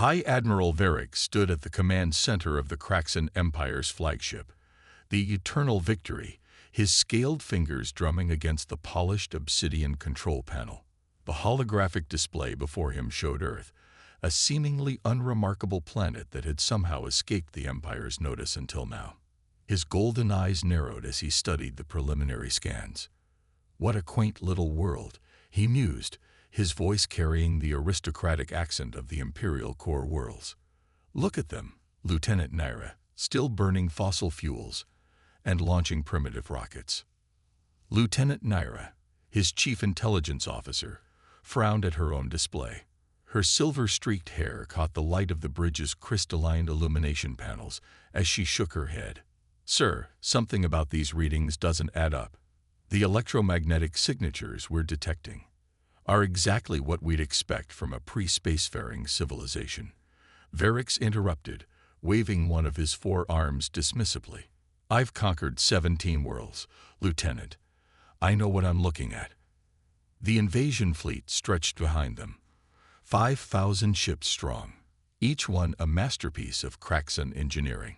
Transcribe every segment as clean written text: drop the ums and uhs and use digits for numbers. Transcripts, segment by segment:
High Admiral Varric stood at the command center of the Kraxan Empire's flagship, the Eternal Victory, his scaled fingers drumming against the polished obsidian control panel. The holographic display before him showed Earth, a seemingly unremarkable planet that had somehow escaped the Empire's notice until now. His golden eyes narrowed as he studied the preliminary scans. What a quaint little world, he mused, his voice carrying the aristocratic accent of the Imperial core worlds. Look at them, Lieutenant Naira, still burning fossil fuels and launching primitive rockets. Lieutenant Naira, his chief intelligence officer, frowned at her own display. Her silver-streaked hair caught the light of the bridge's crystalline illumination panels as she shook her head. Sir, something about these readings doesn't add up. The electromagnetic signatures we're detecting are exactly what we'd expect from a pre-spacefaring civilization. Varric interrupted, waving one of his 4 arms dismissively. I've conquered 17 worlds, Lieutenant. I know what I'm looking at. The invasion fleet stretched behind them, 5,000 ships strong, each one a masterpiece of Kraxan engineering.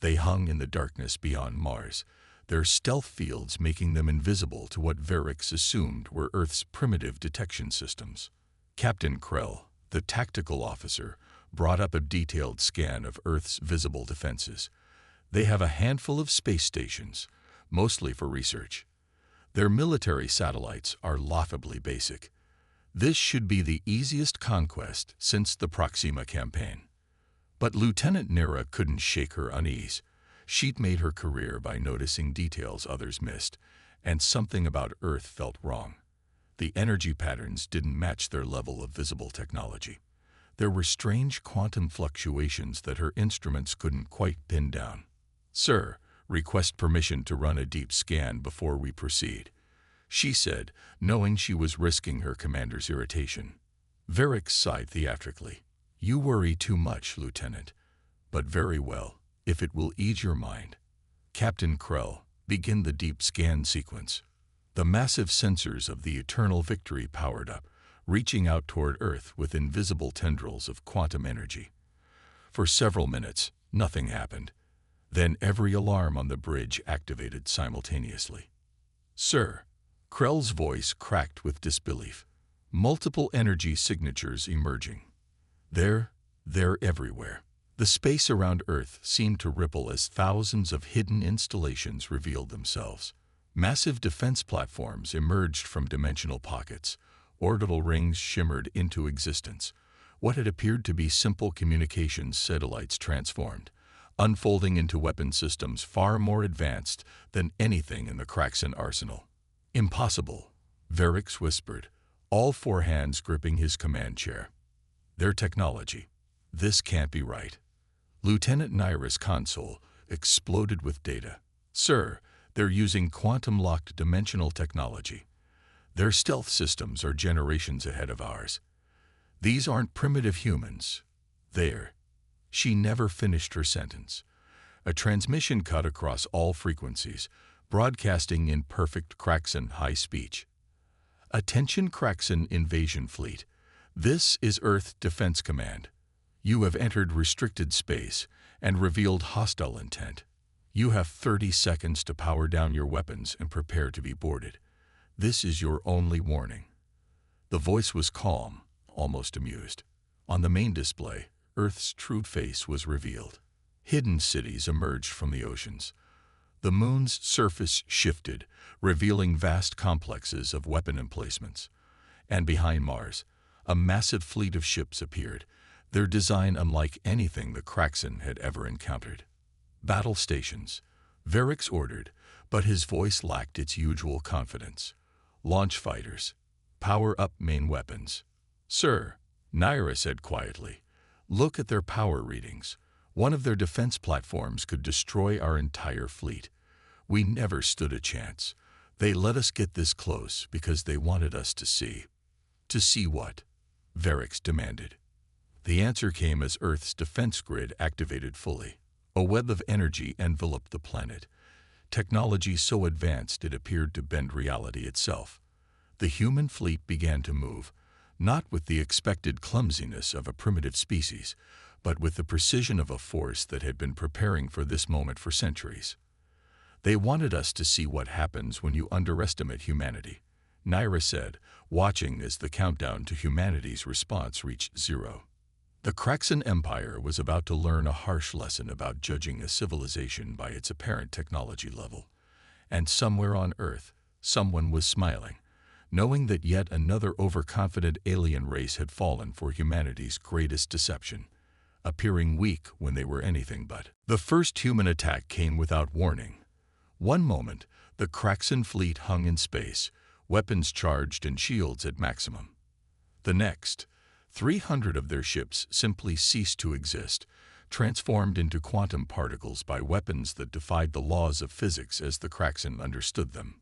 They hung in the darkness beyond Mars, their stealth fields making them invisible to what Varric assumed were Earth's primitive detection systems. Captain Krell, the tactical officer, brought up a detailed scan of Earth's visible defenses. They have a handful of space stations, mostly for research. Their military satellites are laughably basic. This should be the easiest conquest since the Proxima campaign. But Lieutenant Naira couldn't shake her unease. She'd made her career by noticing details others missed, and something about Earth felt wrong. The energy patterns didn't match their level of visible technology. There were strange quantum fluctuations that her instruments couldn't quite pin down. Sir, request permission to run a deep scan before we proceed, she said, knowing she was risking her commander's irritation. Varric sighed theatrically. You worry too much, Lieutenant. But very well, if it will ease your mind. Captain Krell, begin the deep scan sequence. The massive sensors of the Eternal Victory powered up, reaching out toward Earth with invisible tendrils of quantum energy. For several minutes, nothing happened. Then every alarm on the bridge activated simultaneously. Sir, Krell's voice cracked with disbelief. Multiple energy signatures emerging. They're everywhere. The space around Earth seemed to ripple as thousands of hidden installations revealed themselves. Massive defense platforms emerged from dimensional pockets. Orbital rings shimmered into existence. What had appeared to be simple communications satellites transformed, unfolding into weapon systems far more advanced than anything in the Kraxan arsenal. Impossible, Varric whispered, all 4 hands gripping his command chair. Their technology. This can't be right. Lieutenant Naira's console exploded with data. Sir, they're using quantum-locked dimensional technology. Their stealth systems are generations ahead of ours. These aren't primitive humans. They're... She never finished her sentence. A transmission cut across all frequencies, broadcasting in perfect Kraxan high speech. Attention Kraxan invasion fleet. This is Earth Defense Command. You have entered restricted space and revealed hostile intent. You have 30 seconds to power down your weapons and prepare to be boarded. This is your only warning. The voice was calm, almost amused. On the main display, Earth's true face was revealed. Hidden cities emerged from the oceans. The moon's surface shifted, revealing vast complexes of weapon emplacements. And behind Mars, a massive fleet of ships appeared, their design unlike anything the Kraxan had ever encountered. Battle stations, Varric ordered, but his voice lacked its usual confidence. Launch fighters, power up main weapons. Sir, Naira said quietly, look at their power readings. One of their defense platforms could destroy our entire fleet. We never stood a chance. They let us get this close because they wanted us to see. To see what? Varric demanded. The answer came as Earth's defense grid activated fully. A web of energy enveloped the planet, technology so advanced it appeared to bend reality itself. The human fleet began to move, not with the expected clumsiness of a primitive species, but with the precision of a force that had been preparing for this moment for centuries. They wanted us to see what happens when you underestimate humanity, Naira said, watching as the countdown to humanity's response reached zero. The Kraxan Empire was about to learn a harsh lesson about judging a civilization by its apparent technology level. And somewhere on Earth, someone was smiling, knowing that yet another overconfident alien race had fallen for humanity's greatest deception, appearing weak when they were anything but. The first human attack came without warning. One moment, the Kraxan fleet hung in space, weapons charged and shields at maximum. The next, 300 of their ships simply ceased to exist, transformed into quantum particles by weapons that defied the laws of physics as the Kraxan understood them.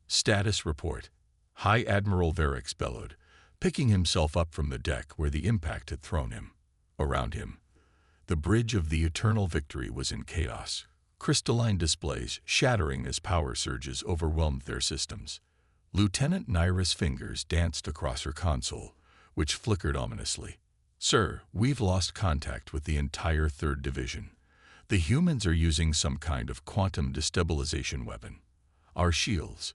Status report. High Admiral Verix bellowed, picking himself up from the deck where the impact had thrown him. Around him, the bridge of the Eternal Victory was in chaos, crystalline displays shattering as power surges overwhelmed their systems. Lieutenant Naira's fingers danced across her console, which flickered ominously. "Sir, we've lost contact with the entire 3rd Division. The humans are using some kind of quantum destabilization weapon. Our shields,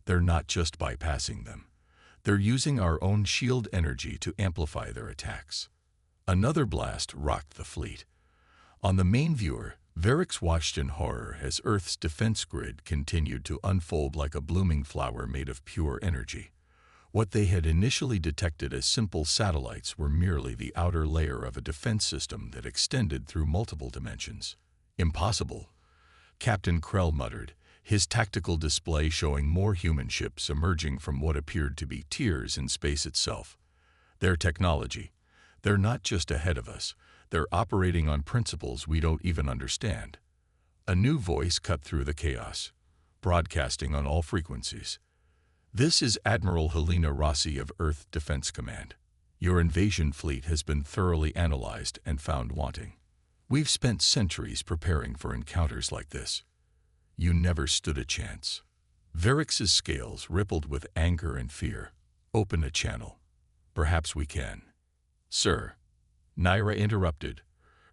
they're not just bypassing them. They're using our own shield energy to amplify their attacks." Another blast rocked the fleet. On the main viewer, Verix watched in horror as Earth's defense grid continued to unfold like a blooming flower made of pure energy. What they had initially detected as simple satellites were merely the outer layer of a defense system that extended through multiple dimensions. "Impossible," Captain Krell muttered, his tactical display showing more human ships emerging from what appeared to be tiers in space itself. "Their technology. They're not just ahead of us, they're operating on principles we don't even understand." A new voice cut through the chaos, broadcasting on all frequencies. "This is Admiral Helena Rossi of Earth Defense Command. Your invasion fleet has been thoroughly analyzed and found wanting. We've spent centuries preparing for encounters like this. You never stood a chance." Verix's scales rippled with anger and fear. "Open a channel. Perhaps we can." "Sir," Naira interrupted,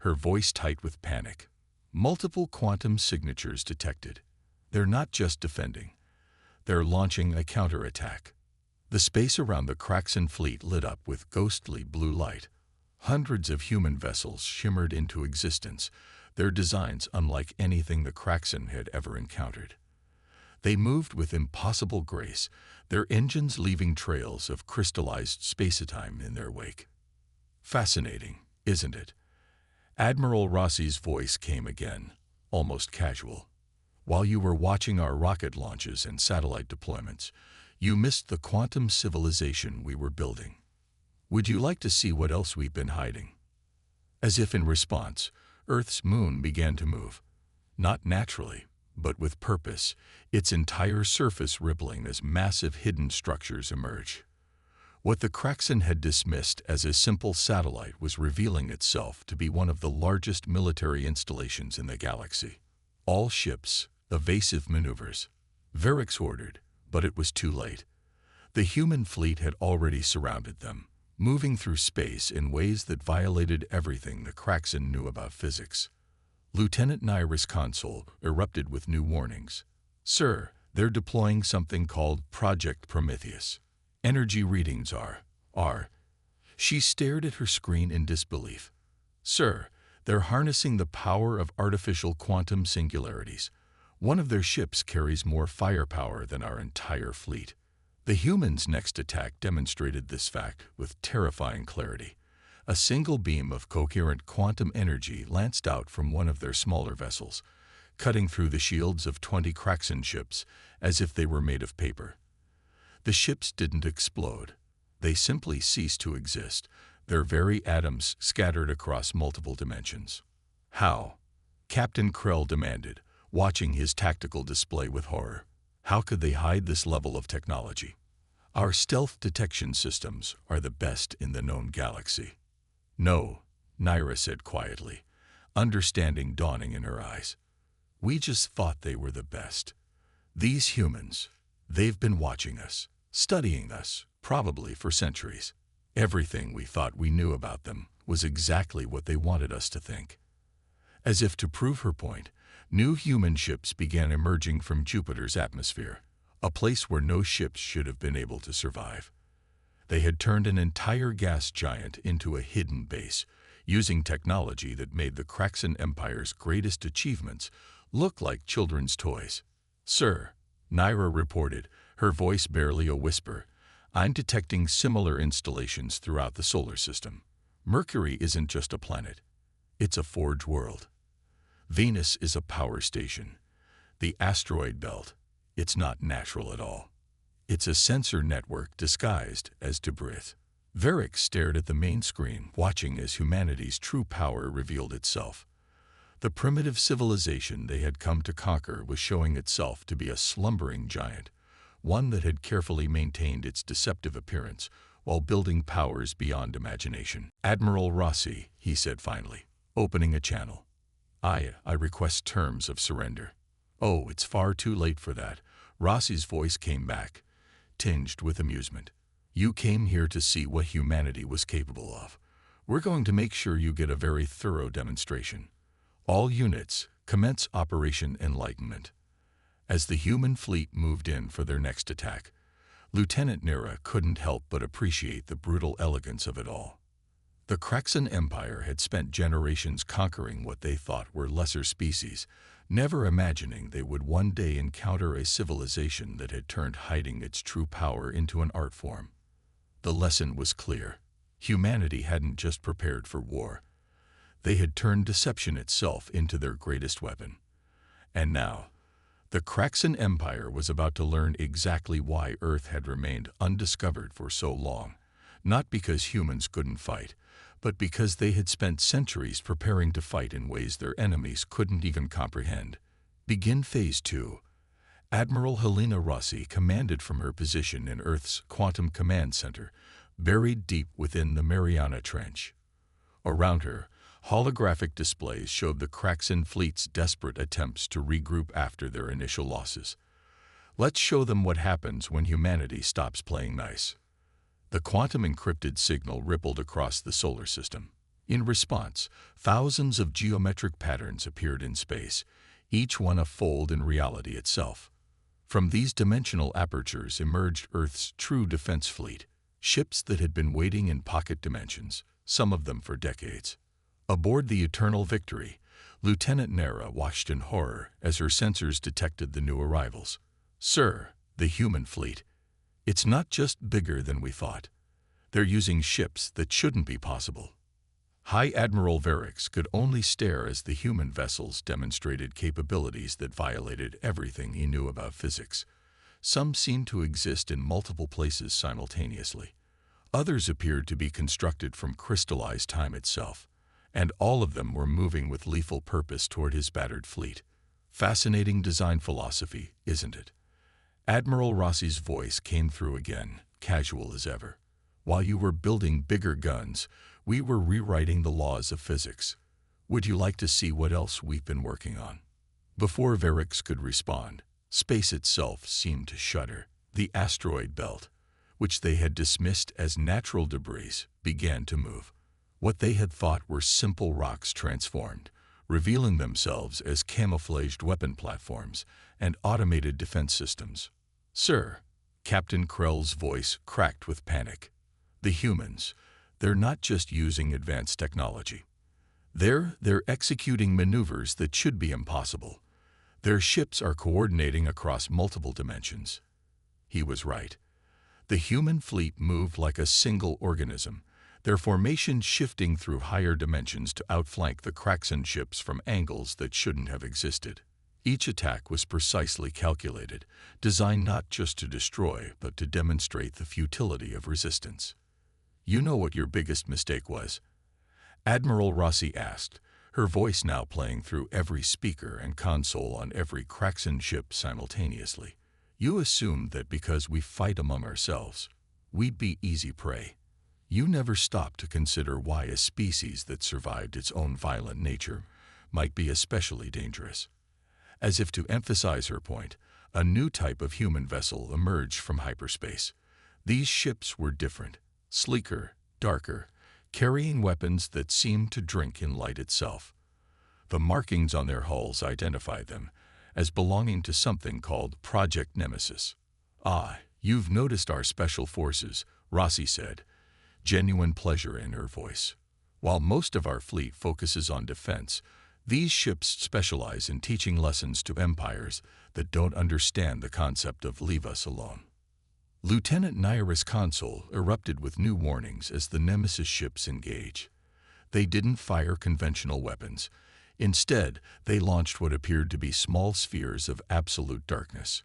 her voice tight with panic. "Multiple quantum signatures detected. They're not just defending. They're launching a counterattack." The space around the Kraxan fleet lit up with ghostly blue light. Hundreds of human vessels shimmered into existence, their designs unlike anything the Kraxan had ever encountered. They moved with impossible grace, their engines leaving trails of crystallized spacetime in their wake. "Fascinating, isn't it?" Admiral Rossi's voice came again, almost casual. "While you were watching our rocket launches and satellite deployments, you missed the quantum civilization we were building. Would you like to see what else we've been hiding?" As if in response, Earth's moon began to move. Not naturally, but with purpose, its entire surface rippling as massive hidden structures emerged. What the Kraxan had dismissed as a simple satellite was revealing itself to be one of the largest military installations in the galaxy. "All ships, evasive maneuvers," Verix ordered, but it was too late. The human fleet had already surrounded them, moving through space in ways that violated everything the Kraxan knew about physics. Lieutenant Naira's console erupted with new warnings. "Sir, they're deploying something called Project Prometheus. Energy readings are. She stared at her screen in disbelief. "Sir, they're harnessing the power of artificial quantum singularities. One of their ships carries more firepower than our entire fleet." The humans' next attack demonstrated this fact with terrifying clarity. A single beam of coherent quantum energy lanced out from one of their smaller vessels, cutting through the shields of 20 Kraxan ships as if they were made of paper. The ships didn't explode. They simply ceased to exist, their very atoms scattered across multiple dimensions. "How?" Captain Krell demanded, watching his tactical display with horror. "How could they hide this level of technology? Our stealth detection systems are the best in the known galaxy." "No," Naira said quietly, understanding dawning in her eyes. "We just thought they were the best. These humans, they've been watching us, studying us, probably for centuries. Everything we thought we knew about them was exactly what they wanted us to think. As if to prove her point, new human ships began emerging from Jupiter's atmosphere, a place where no ships should have been able to survive. They had turned an entire gas giant into a hidden base, using technology that made the Kraxan Empire's greatest achievements look like children's toys. "Sir," Naira reported, her voice barely a whisper, "I'm detecting similar installations throughout the solar system. Mercury isn't just a planet. It's a forge world. Venus is a power station. The asteroid belt, it's not natural at all. It's a sensor network disguised as debris." Varric stared at the main screen, watching as humanity's true power revealed itself. The primitive civilization they had come to conquer was showing itself to be a slumbering giant, one that had carefully maintained its deceptive appearance while building powers beyond imagination. "Admiral Rossi," he said finally, opening a channel. I request terms of surrender." "Oh, it's far too late for that." Rossi's voice came back, tinged with amusement. "You came here to see what humanity was capable of. We're going to make sure you get a very thorough demonstration. All units, commence Operation Enlightenment." As the human fleet moved in for their next attack, Lieutenant Nera couldn't help but appreciate the brutal elegance of it all. The Kraxan Empire had spent generations conquering what they thought were lesser species, never imagining they would one day encounter a civilization that had turned hiding its true power into an art form. The lesson was clear. Humanity hadn't just prepared for war. They had turned deception itself into their greatest weapon. And now, the Kraxan Empire was about to learn exactly why Earth had remained undiscovered for so long, not because humans couldn't fight, but because they had spent centuries preparing to fight in ways their enemies couldn't even comprehend. Begin Phase 2. Admiral Helena Rossi commanded from her position in Earth's Quantum Command Center, buried deep within the Mariana Trench. Around her, holographic displays showed the Kraxan fleet's desperate attempts to regroup after their initial losses. "Let's show them what happens when humanity stops playing nice." The quantum-encrypted signal rippled across the solar system. In response, thousands of geometric patterns appeared in space, each one a fold in reality itself. From these dimensional apertures emerged Earth's true defense fleet, ships that had been waiting in pocket dimensions, some of them for decades. Aboard the Eternal Victory, Lieutenant Nera watched in horror as her sensors detected the new arrivals. "Sir, the human fleet. It's not just bigger than we thought. They're using ships that shouldn't be possible." High Admiral Varric could only stare as the human vessels demonstrated capabilities that violated everything he knew about physics. Some seemed to exist in multiple places simultaneously. Others appeared to be constructed from crystallized time itself, and all of them were moving with lethal purpose toward his battered fleet. Fascinating design philosophy, isn't it? Admiral Rossi's voice came through again, casual as ever. "While you were building bigger guns, we were rewriting the laws of physics. Would you like to see what else we've been working on?" Before Varric could respond, space itself seemed to shudder. The asteroid belt, which they had dismissed as natural debris, began to move. What they had thought were simple rocks transformed, revealing themselves as camouflaged weapon platforms and automated defense systems. "Sir," Captain Krell's voice cracked with panic. "The humans, they're not just using advanced technology. They're executing maneuvers that should be impossible. Their ships are coordinating across multiple dimensions." He was right. The human fleet moved like a single organism, their formation shifting through higher dimensions to outflank the Kraxan ships from angles that shouldn't have existed. Each attack was precisely calculated, designed not just to destroy, but to demonstrate the futility of resistance. "You know what your biggest mistake was?" Admiral Rossi asked, her voice now playing through every speaker and console on every Kraxan ship simultaneously. "You assumed that because we fight among ourselves, we'd be easy prey. You never stopped to consider why a species that survived its own violent nature might be especially dangerous." As if to emphasize her point, a new type of human vessel emerged from hyperspace. These ships were different, sleeker, darker, carrying weapons that seemed to drink in light itself. The markings on their hulls identified them as belonging to something called Project Nemesis. "Ah, you've noticed our special forces," Rossi said, genuine pleasure in her voice. "While most of our fleet focuses on defense, these ships specialize in teaching lessons to empires that don't understand the concept of leave us alone." Lieutenant Naira's console erupted with new warnings as the Nemesis ships engage. They didn't fire conventional weapons. Instead, they launched what appeared to be small spheres of absolute darkness.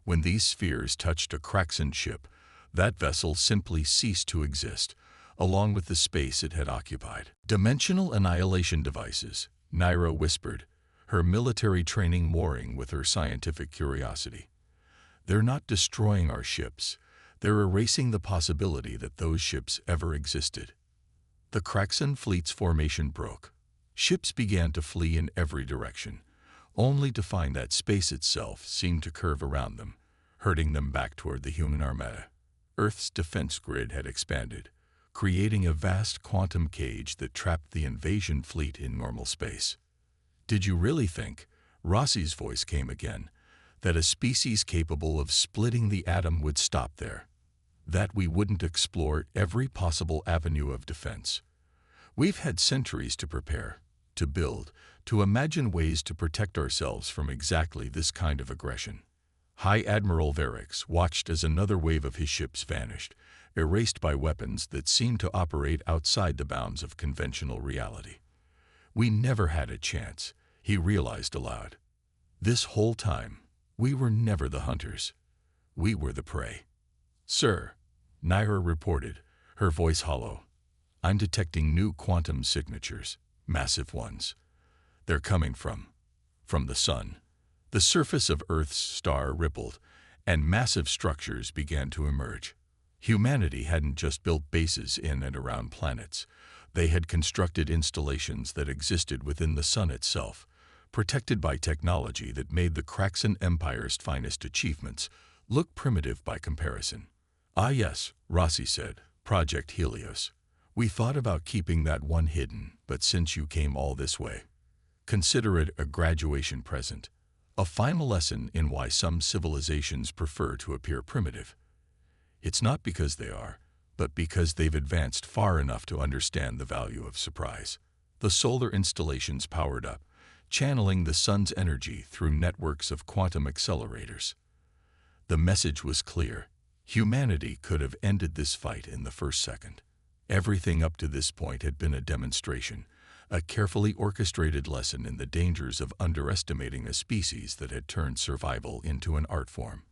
When these spheres touched a Kraxan ship, that vessel simply ceased to exist, along with the space it had occupied. "Dimensional annihilation devices," Naira whispered, her military training warring with her scientific curiosity. "They're not destroying our ships. They're erasing the possibility that those ships ever existed." The Kraxan fleet's formation broke. Ships began to flee in every direction, only to find that space itself seemed to curve around them, herding them back toward the human armada. Earth's defense grid had expanded, creating a vast quantum cage that trapped the invasion fleet in normal space. "Did you really think," Rossi's voice came again, "that a species capable of splitting the atom would stop there? That we wouldn't explore every possible avenue of defense? We've had centuries to prepare, to build, to imagine ways to protect ourselves from exactly this kind of aggression." High Admiral Varix watched as another wave of his ships vanished, erased by weapons that seemed to operate outside the bounds of conventional reality. "We never had a chance," he realized aloud. "This whole time, we were never the hunters. We were the prey." "Sir," Naira reported, her voice hollow, "I'm detecting new quantum signatures, massive ones. They're coming from the sun." The surface of Earth's star rippled, and massive structures began to emerge. Humanity hadn't just built bases in and around planets. They had constructed installations that existed within the sun itself, protected by technology that made the Kraxan Empire's finest achievements look primitive by comparison. "Ah yes," Rossi said, "Project Helios. We thought about keeping that one hidden, but since you came all this way, consider it a graduation present. A final lesson in why some civilizations prefer to appear primitive. It's not because they are, but because they've advanced far enough to understand the value of surprise." The solar installations powered up, channeling the sun's energy through networks of quantum accelerators. The message was clear. Humanity could have ended this fight in the first second. Everything up to this point had been a demonstration, a carefully orchestrated lesson in the dangers of underestimating a species that had turned survival into an art form.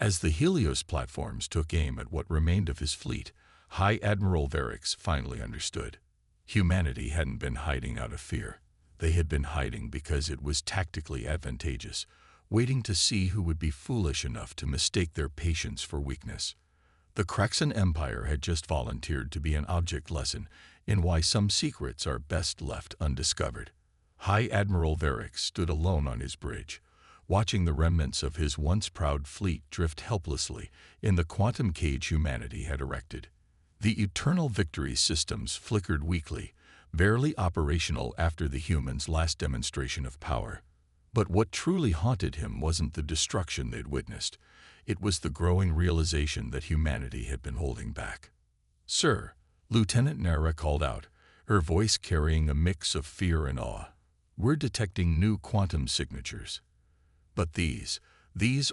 As the Helios platforms took aim at what remained of his fleet, High Admiral Varix finally understood. Humanity hadn't been hiding out of fear. They had been hiding because it was tactically advantageous, waiting to see who would be foolish enough to mistake their patience for weakness. The Kraxan Empire had just volunteered to be an object lesson in why some secrets are best left undiscovered. High Admiral Varix stood alone on his bridge, watching the remnants of his once proud fleet drift helplessly in the quantum cage humanity had erected. The Eternal Victory systems flickered weakly, barely operational after the humans' last demonstration of power. But what truly haunted him wasn't the destruction they'd witnessed. It was the growing realization that humanity had been holding back. "Sir," Lieutenant Naira called out, her voice carrying a mix of fear and awe, "we're detecting new quantum signatures. But these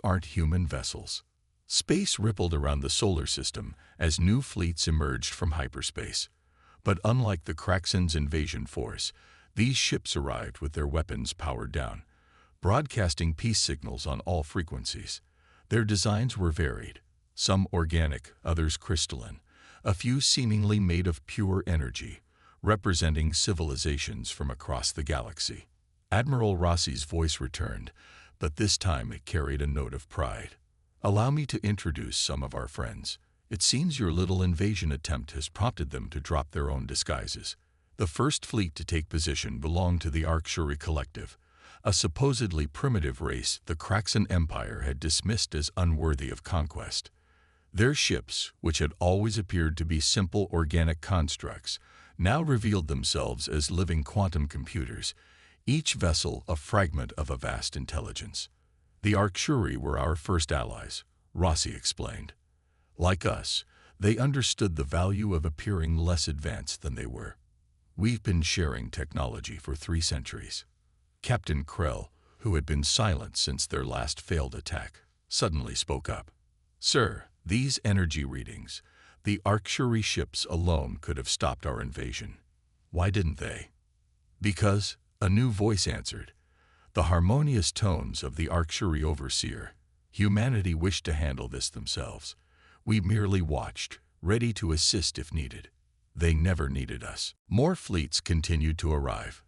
aren't human vessels." Space rippled around the solar system as new fleets emerged from hyperspace. But unlike the Kraxan's invasion force, these ships arrived with their weapons powered down, broadcasting peace signals on all frequencies. Their designs were varied, some organic, others crystalline, a few seemingly made of pure energy, representing civilizations from across the galaxy. Admiral Rossi's voice returned, but this time it carried a note of pride. "Allow me to introduce some of our friends. It seems your little invasion attempt has prompted them to drop their own disguises." The first fleet to take position belonged to the Arcturi Collective, a supposedly primitive race the Kraxan Empire had dismissed as unworthy of conquest. Their ships, which had always appeared to be simple organic constructs, now revealed themselves as living quantum computers, each vessel a fragment of a vast intelligence. The Arcturi were our first allies, Rossi explained. Like us, they understood the value of appearing less advanced than they were. We've been sharing technology for 3 centuries. Captain Krell, who had been silent since their last failed attack, suddenly spoke up. Sir, these energy readings, the Arcturi ships alone could have stopped our invasion. Why didn't they? Because, a new voice answered, the harmonious tones of the Arcturi overseer. Humanity wished to handle this themselves. We merely watched, ready to assist if needed. They never needed us. More fleets continued to arrive.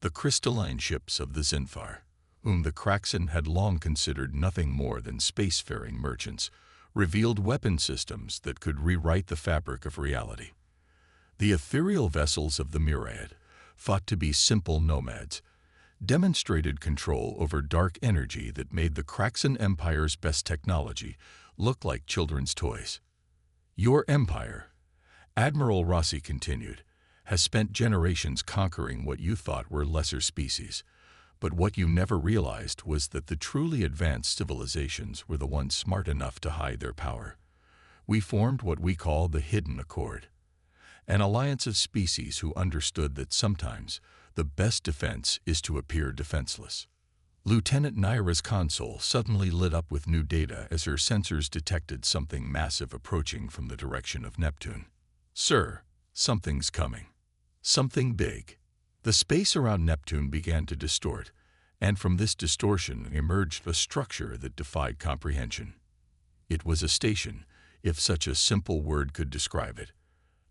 The crystalline ships of the Zinfar, whom the Kraxan had long considered nothing more than spacefaring merchants, revealed weapon systems that could rewrite the fabric of reality. The ethereal vessels of the Myriad, thought to be simple nomads, demonstrated control over dark energy that made the Kraxan Empire's best technology look like children's toys. Your empire, Admiral Rossi continued, has spent generations conquering what you thought were lesser species, but what you never realized was that the truly advanced civilizations were the ones smart enough to hide their power. We formed what we call the Hidden Accord, an alliance of species who understood that sometimes the best defense is to appear defenseless. Lieutenant Naira's console suddenly lit up with new data as her sensors detected something massive approaching from the direction of Neptune. Sir, something's coming. Something big. The space around Neptune began to distort, and from this distortion emerged a structure that defied comprehension. It was a station, if such a simple word could describe it.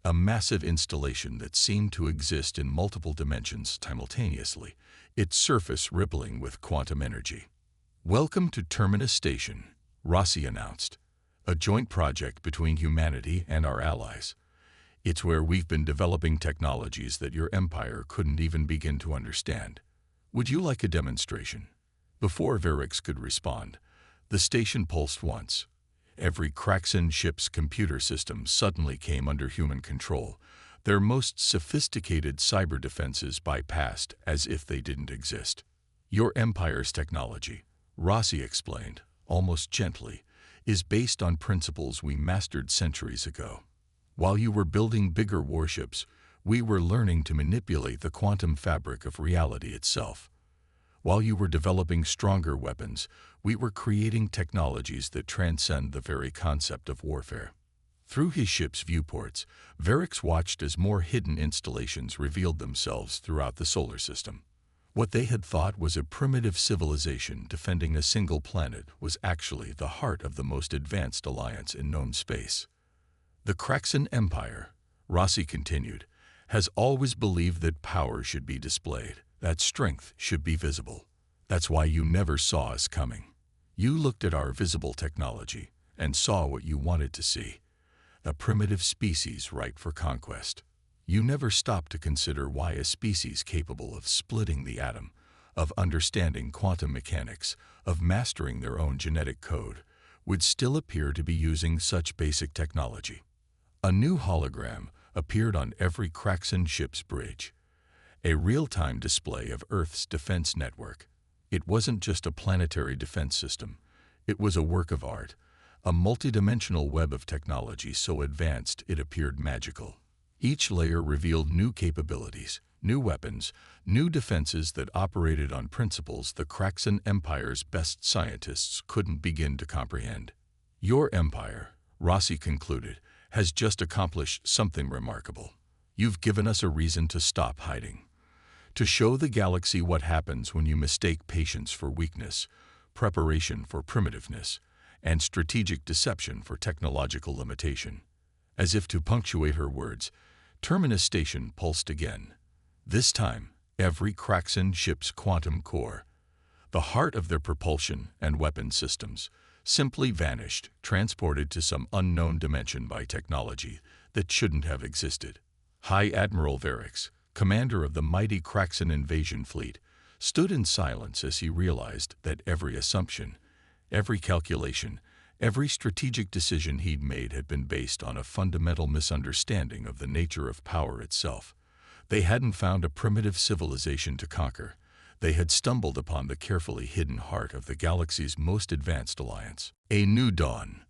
A massive installation that seemed to exist in multiple dimensions simultaneously, its surface rippling with quantum energy. Welcome to Terminus Station, Rossi announced, a joint project between humanity and our allies. It's where we've been developing technologies that your empire couldn't even begin to understand. Would you like a demonstration? Before Verix could respond, the station pulsed once. Every Kraxan ship's computer system suddenly came under human control, their most sophisticated cyber defenses bypassed as if they didn't exist. Your empire's technology, Rossi explained, almost gently, is based on principles we mastered centuries ago. While you were building bigger warships, we were learning to manipulate the quantum fabric of reality itself. While you were developing stronger weapons, we were creating technologies that transcend the very concept of warfare. Through his ship's viewports, Verix watched as more hidden installations revealed themselves throughout the solar system. What they had thought was a primitive civilization defending a single planet was actually the heart of the most advanced alliance in known space. The Kraxan Empire, Rossi continued, has always believed that power should be displayed, that strength should be visible. That's why you never saw us coming. You looked at our visible technology and saw what you wanted to see, a primitive species ripe for conquest. You never stopped to consider why a species capable of splitting the atom, of understanding quantum mechanics, of mastering their own genetic code, would still appear to be using such basic technology. A new hologram appeared on every Kraxan ship's bridge, a real-time display of Earth's defense network. It wasn't just a planetary defense system. It was a work of art, a multidimensional web of technology so advanced it appeared magical. Each layer revealed new capabilities, new weapons, new defenses that operated on principles the Kraxan Empire's best scientists couldn't begin to comprehend. Your empire, Rossi concluded, has just accomplished something remarkable. You've given us a reason to stop hiding, to show the galaxy what happens when you mistake patience for weakness, preparation for primitiveness, and strategic deception for technological limitation. As if to punctuate her words, Terminus Station pulsed again. This time, every Kraxan ship's quantum core, the heart of their propulsion and weapon systems, simply vanished, transported to some unknown dimension by technology that shouldn't have existed. High Admiral Verix, commander of the mighty Kraxan invasion fleet, stood in silence as he realized that every assumption, every calculation, Every strategic decision he'd made had been based on a fundamental misunderstanding of the nature of power itself. They hadn't found a primitive civilization to conquer. They had stumbled upon the carefully hidden heart of the galaxy's most advanced alliance. A new dawn.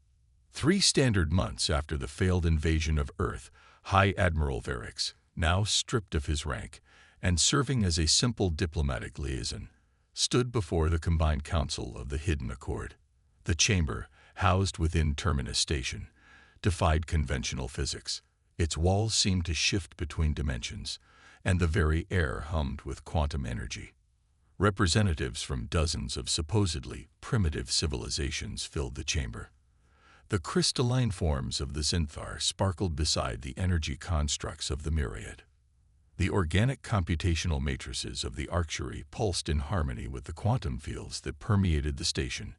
3 standard months after the failed invasion of Earth, High Admiral Varix, now stripped of his rank and serving as a simple diplomatic liaison, stood before the combined council of the Hidden Accord. The chamber, housed within Terminus Station, defied conventional physics. Its walls seemed to shift between dimensions, and the very air hummed with quantum energy. Representatives from dozens of supposedly primitive civilizations filled the chamber. The crystalline forms of the Zinthar sparkled beside the energy constructs of the myriad. The organic computational matrices of the Arctuary pulsed in harmony with the quantum fields that permeated the station,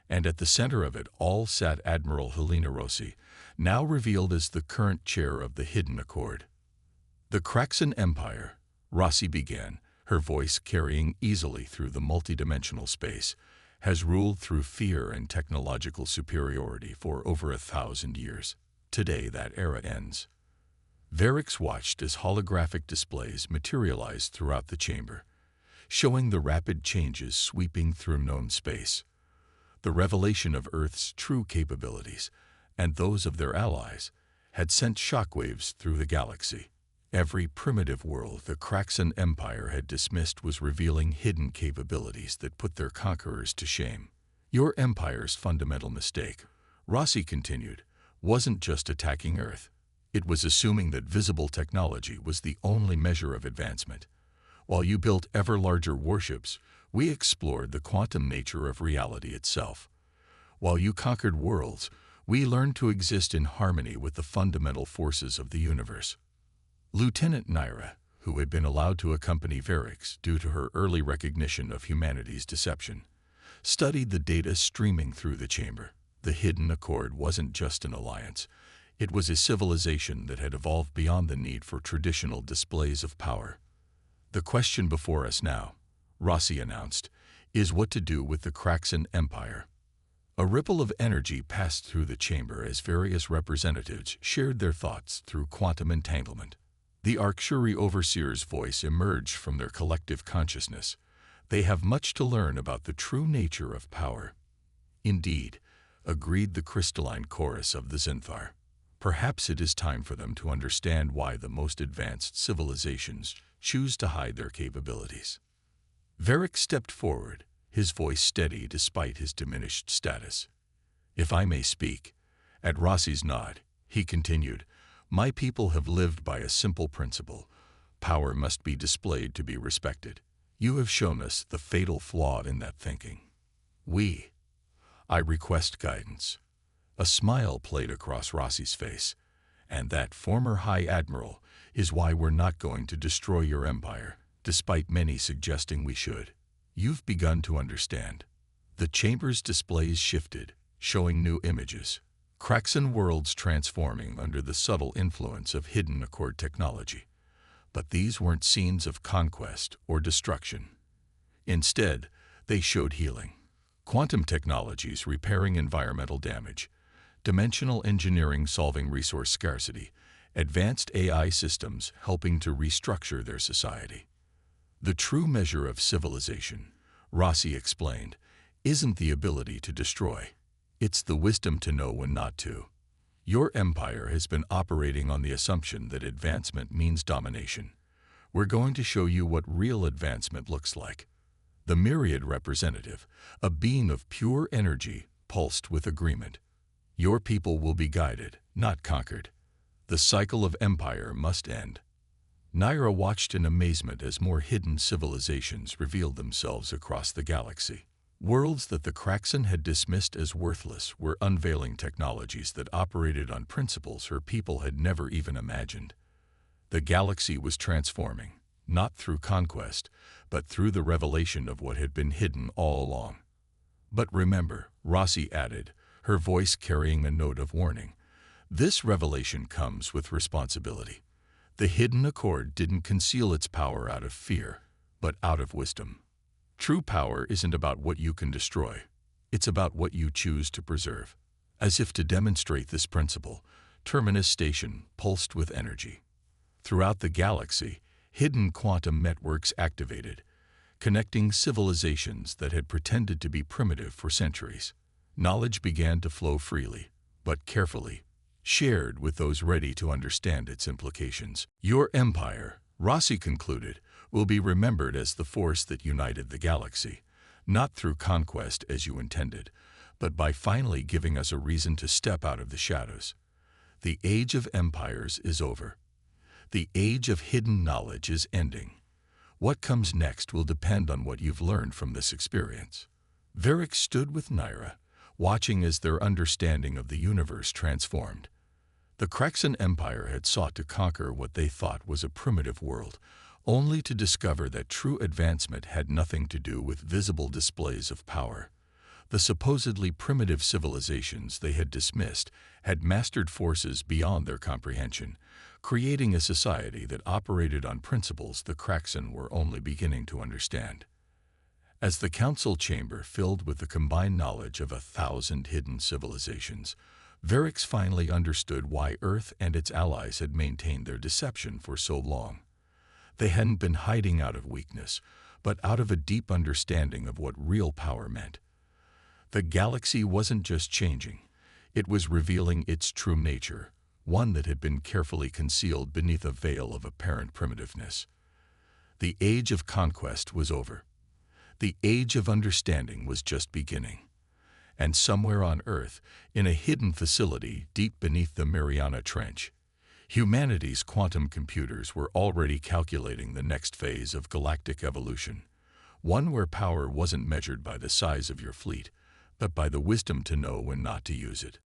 and at the center of it all sat Admiral Helena Rossi, now revealed as the current chair of the Hidden Accord. The Kraxan Empire, Rossi began, her voice carrying easily through the multidimensional space, has ruled through fear and technological superiority for over 1,000 years. Today that era ends. Varix watched as holographic displays materialized throughout the chamber, showing the rapid changes sweeping through known space. The revelation of Earth's true capabilities, and those of their allies, had sent shockwaves through the galaxy. Every primitive world the Kraxan Empire had dismissed was revealing hidden capabilities that put their conquerors to shame. Your empire's fundamental mistake, Rossi continued, wasn't just attacking Earth. It was assuming that visible technology was the only measure of advancement. While you built ever larger warships, we explored the quantum nature of reality itself. While you conquered worlds, we learned to exist in harmony with the fundamental forces of the universe. Lieutenant Naira, who had been allowed to accompany Varix due to her early recognition of humanity's deception, studied the data streaming through the chamber. The Hidden Accord wasn't just an alliance. It was a civilization that had evolved beyond the need for traditional displays of power. The question before us now, Rossi announced, is what to do with the Kraxan Empire. A ripple of energy passed through the chamber as various representatives shared their thoughts through quantum entanglement. The Arctuary Overseer's voice emerged from their collective consciousness. They have much to learn about the true nature of power. Indeed, agreed the crystalline chorus of the Zinthar. Perhaps it is time for them to understand why the most advanced civilizations choose to hide their capabilities. Varix stepped forward, his voice steady despite his diminished status. If I may speak, at Rossi's nod, he continued, my people have lived by a simple principle. Power must be displayed to be respected. You have shown us the fatal flaw in that thinking. I request guidance. A smile played across Rossi's face, and that former High Admiral is why we're not going to destroy your empire, despite many suggesting we should. You've begun to understand. The chamber's displays shifted, showing new images. Kraxan worlds transforming under the subtle influence of Hidden Accord technology. But these weren't scenes of conquest or destruction. Instead, they showed healing. Quantum technologies repairing environmental damage, dimensional engineering solving resource scarcity, advanced AI systems helping to restructure their society. The true measure of civilization, Rossi explained, isn't the ability to destroy. It's the wisdom to know when not to. Your empire has been operating on the assumption that advancement means domination. We're going to show you what real advancement looks like. The myriad representative, a being of pure energy, pulsed with agreement. Your people will be guided, not conquered. The cycle of empire must end. Naira watched in amazement as more hidden civilizations revealed themselves across the galaxy. Worlds that the Kraxan had dismissed as worthless were unveiling technologies that operated on principles her people had never even imagined. The galaxy was transforming, not through conquest, but through the revelation of what had been hidden all along. But remember, Rossi added, her voice carrying a note of warning, this revelation comes with responsibility. The Hidden Accord didn't conceal its power out of fear, but out of wisdom. True power isn't about what you can destroy. It's about what you choose to preserve. As if to demonstrate this principle, Terminus Station pulsed with energy. Throughout the galaxy, hidden quantum networks activated, connecting civilizations that had pretended to be primitive for centuries. Knowledge began to flow freely, but carefully, shared with those ready to understand its implications. Your empire, Rossi concluded, will be remembered as the force that united the galaxy, not through conquest as you intended, but by finally giving us a reason to step out of the shadows. The age of empires is over. The age of hidden knowledge is ending. What comes next will depend on what you've learned from this experience. Varric stood with Naira, watching as their understanding of the universe transformed. The Kraxan Empire had sought to conquer what they thought was a primitive world, only to discover that true advancement had nothing to do with visible displays of power. The supposedly primitive civilizations they had dismissed had mastered forces beyond their comprehension, creating a society that operated on principles the Kraxan were only beginning to understand. As the council chamber filled with the combined knowledge of 1,000 hidden civilizations, Varric finally understood why Earth and its allies had maintained their deception for so long. They hadn't been hiding out of weakness, but out of a deep understanding of what real power meant. The galaxy wasn't just changing, it was revealing its true nature, one that had been carefully concealed beneath a veil of apparent primitiveness. The age of conquest was over. The age of understanding was just beginning. And somewhere on Earth, in a hidden facility deep beneath the Mariana Trench, humanity's quantum computers were already calculating the next phase of galactic evolution, one where power wasn't measured by the size of your fleet, but by the wisdom to know when not to use it.